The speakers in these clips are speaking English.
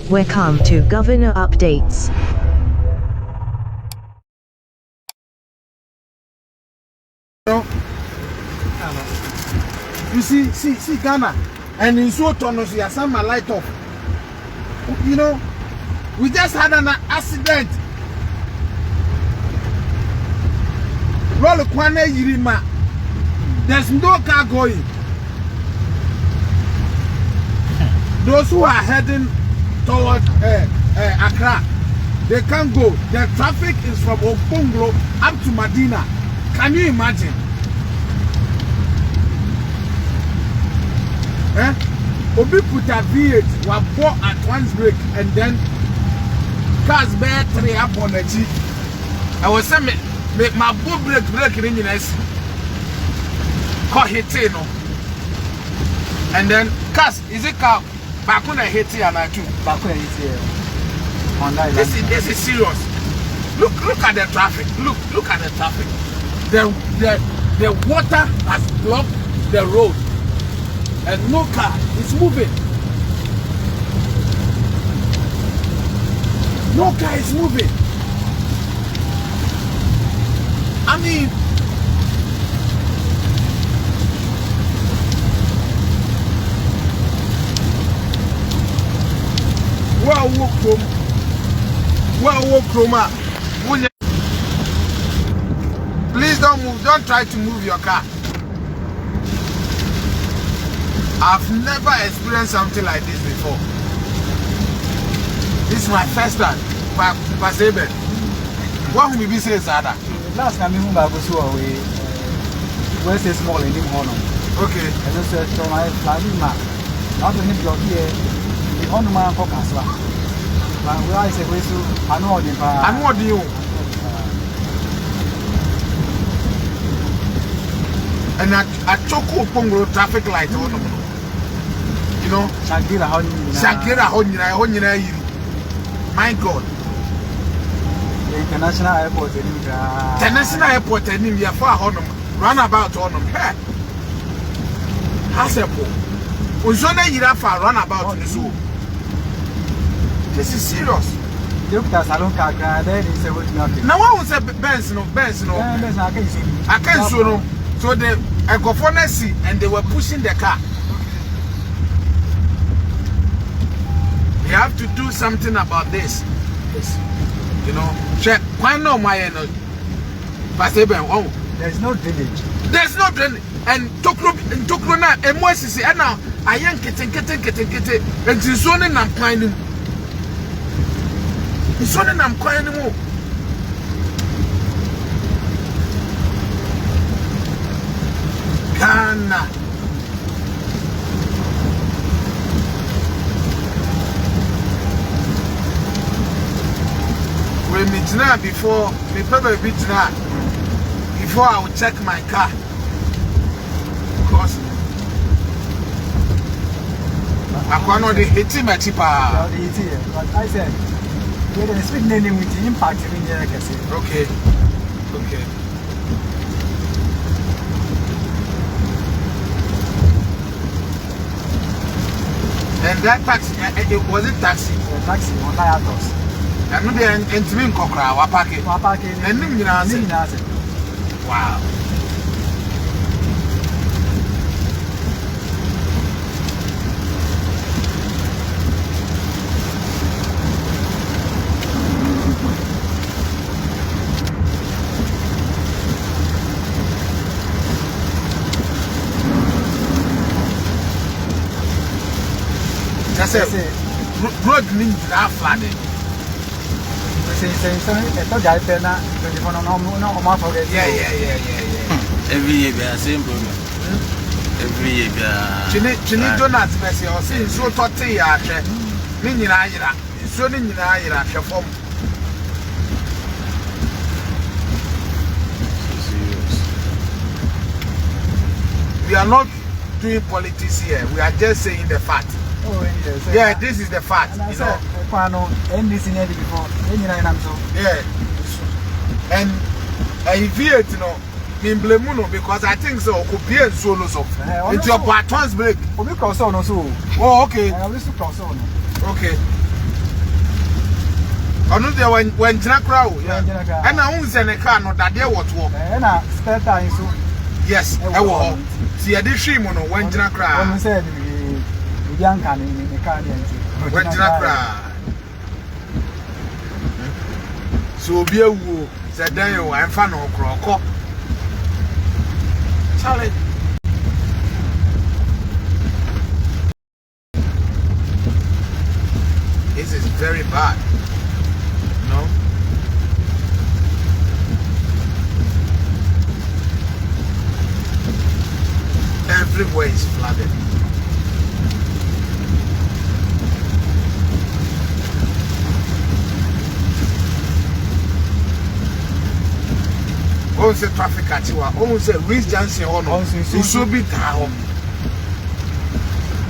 Welcome to Governor Updates. You see Ghana, and in so tonos, you have my light off. You know, we just had an accident. Roll Kwane Yirima. There's no car going. Those who are heading toward Accra, they can't go. The traffic is from Okonglo up to Madina. Can you imagine? Obi put a V8, was bought at once break, and then cars bear 3 up on the G. I was saying, my boat break in the next. Call hit, no. And then cars, is it car? Back when I hit here and I too. Back when I hit here. This is serious. Look at the traffic. Look at the traffic. The water has blocked the road. And no car is moving. No car is moving. I mean, please don't move. Don't try to move your car. I've never experienced something like this before. This is my first time. Pasebe. What will be saying, Sada? Last time we go to away. Where's the small in him? Okay. And also, so my family man. Not only block here, the honor man focus. But we are saying, I know the bar. And what do you? And I choke Pongo traffic light on them. You know, Shankira Honina. My God. The international airport. International airport and in your far honor, runabout on them. Hey, Hasepo. Uzona Yirafa runabout on the zoo. This is serious. Look at Salon Kaga, then he said, nothing. Now, I was a Benz, no. I can't show no. So the governor see and they were pushing the car. You have to do something about this. You know, check. Why no my there's no drainage. There's no drainage. And Tokro na MOSC and now I am getting and it's only I'm climbing. It's only I'm climbing. Ghana. We meet now before I will check my car. Because I cannot hit him at But I said, we're going to speak name with the impact in the Okay. And that taxi, it was a taxi. Taxi on Diatos. And maybe entering Kokra, Wapake. And wow. That's it. Road means that flooding. Yeah. Every year, same problem. Every year, Chini donuts, Messi, or say, so totally, meaning I so in form. We are not doing politics here, we are just saying the fact. Oh, yes. Yeah, this is the fact. You know. Yeah. And V8, you know, in Blemuno, because I think so could be a solo so. It's your patrons break. Oh, okay. I will cross on. Okay. Ono de when jina crowd. And I won't send a car no that there what walk. And I spare time so. Yes, I will. See a dish mono when jina crowd. One said the young can in the car. When jina crowd. So be a woo said Daniel and fan or crock. Charlie. This is very bad. No? Everywhere is flooded. Oh, say traffic at you. Oh, say Reese Johnson. Oh, no. It should be town.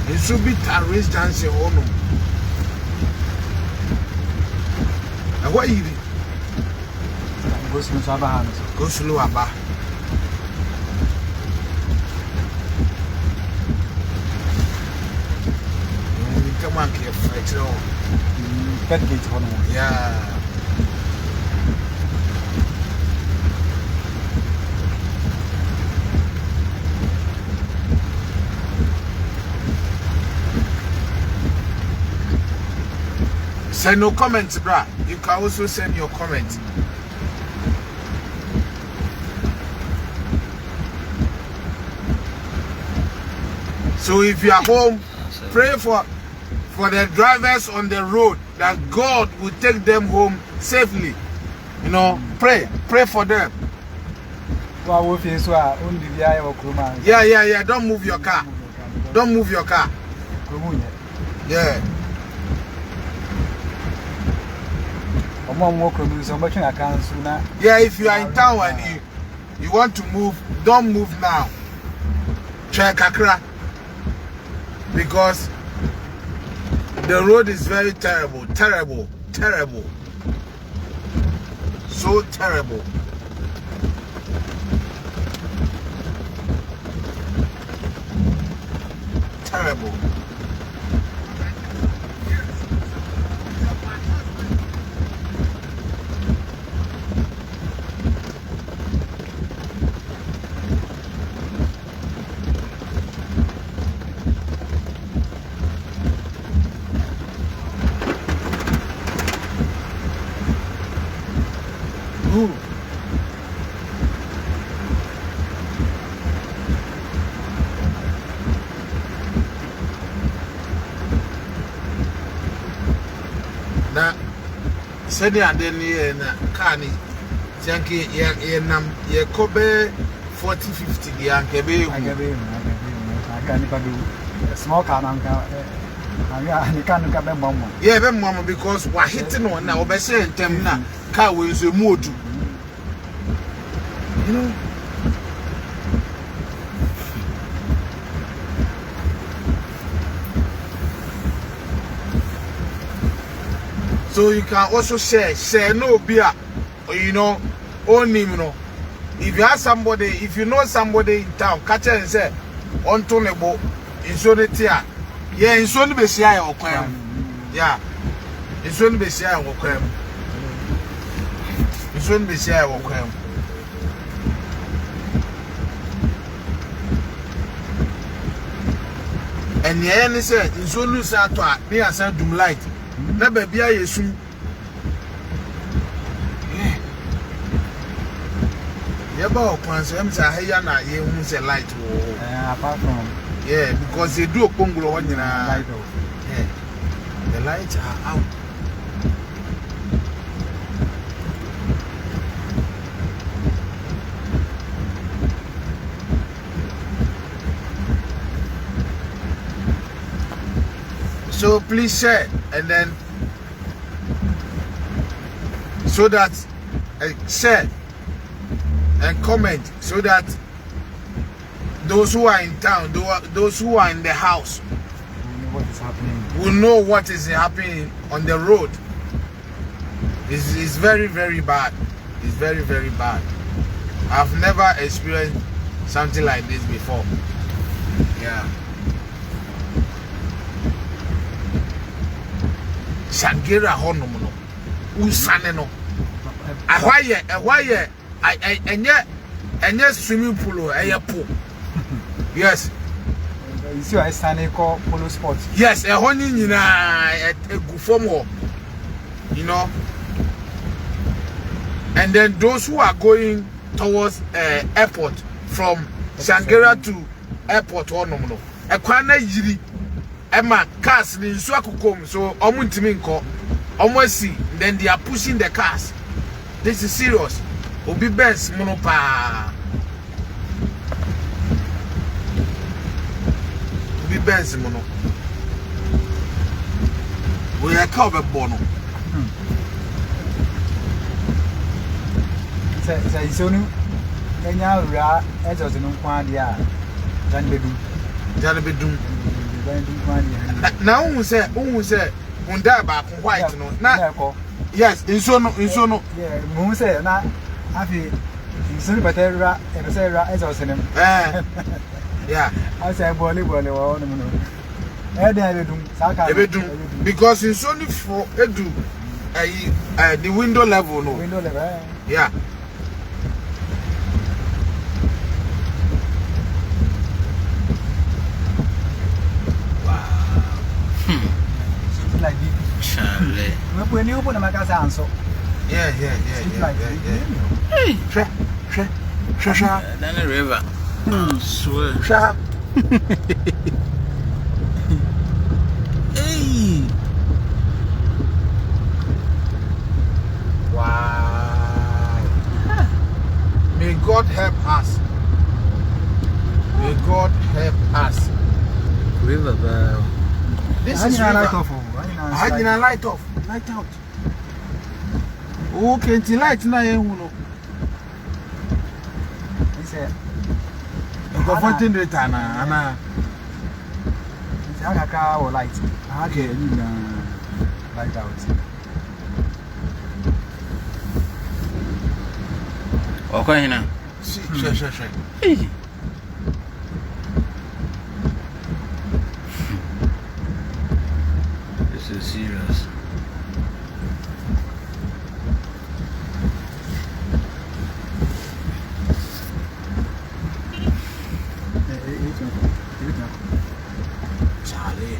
It should be Reese Johnson. Oh, no. And what you go slow Abba. Go slow Abba. Come on, keep fighting on. Pet gate on. Yeah. Send no comments, bruh. You can also send your comments. So if you are home, pray for the drivers on the road that God will take them home safely. You know, pray for them. Yeah. Don't move your car. Don't move your car. Yeah. Yeah, if you are in town and you want to move, don't move now. Check Accra. Because the road is very terrible. So terrible. Terrible. Na sedi adeni na kani janki ye nam ye kobe 40-50 di ankebe small car nanka ni kan ka be mom yeah be mom because wa hitting on na obese ntem na car we so modu you know. So you can also share no beer, you know, only, you know. If you have somebody, if you know somebody in town, catch and say, on Tonebo, in Sonetia, yeah, in Son Bessia or Quam, yeah, in Son Bessia or Quam, in Son Bessia or Quam. And the end said, in Son Lusato, me as I do light. Na baby ayesu yeah ba okwan so em say ahya na ye hu say light wo apart from yeah because they do okongro ho nyina yeah the lights are out. So please share and then so that share and comment so that those who are in town, those who are in the house will know what is happening on the road. It's very, very bad. It's very, very bad. I've never experienced something like this before. Yeah. Shangera honomono. usane no ahwaye enye swimming pool pool. Yes. You see I stand call polo sports. Yes, honey nyina egu form ho. You know. And then those who are going towards airport from Shangara to airport or no. Ekwana yiri ema cars ni nsu akokom so omo ntimi nko omo si then they are pushing the cars. This is serious. Obi Benz mono pa. Obi Benz mono. We are called a bono. Say so no enya ra ejo se no kwa dia dan bedum na ohun se unda ba ko white no na yes inso no yeah mo se na afi inso ni batera e se ra ejo se nem yeah I say bole wo no no e dey bedum saka bedum because inso ni for edu the window level no yeah. Like Charlie. when you open the magazine answer. Yeah. Hey. Then the river. Swear. Hey. Wow. May God help us. May God help us. River. This is light off. Light off. Light out. Okay, until light na yen no. He said, Go fontin reta na ana. It's a car or light. Okay, light out. Okay, now. Sure. Hey. This is serious. Charlie.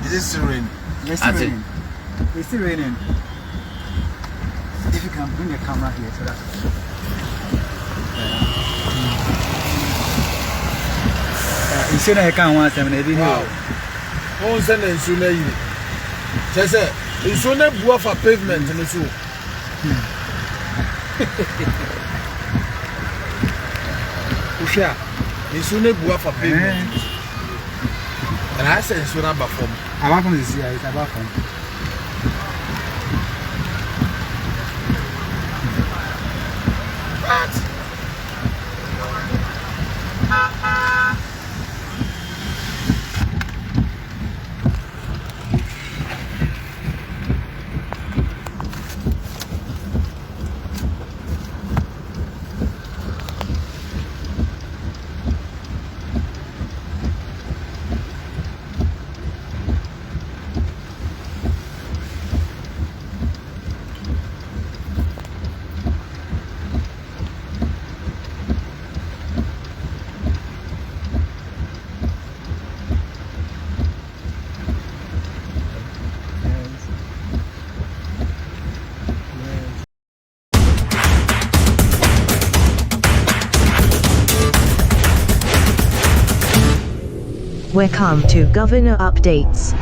Is it still raining? It's still raining. If you can bring the camera here so that. You see that I can't want them. Wow. Wọ́n sẹ́ na nsuo na yiri. Sẹ́sẹ́ nsuo na bu afa pavement ni so. Ohwẹ́ a nsuo na bu afa pavement. And I say nsuo na ba fam. Aba from the sea, it's about from. What? Welcome to Governor Updates.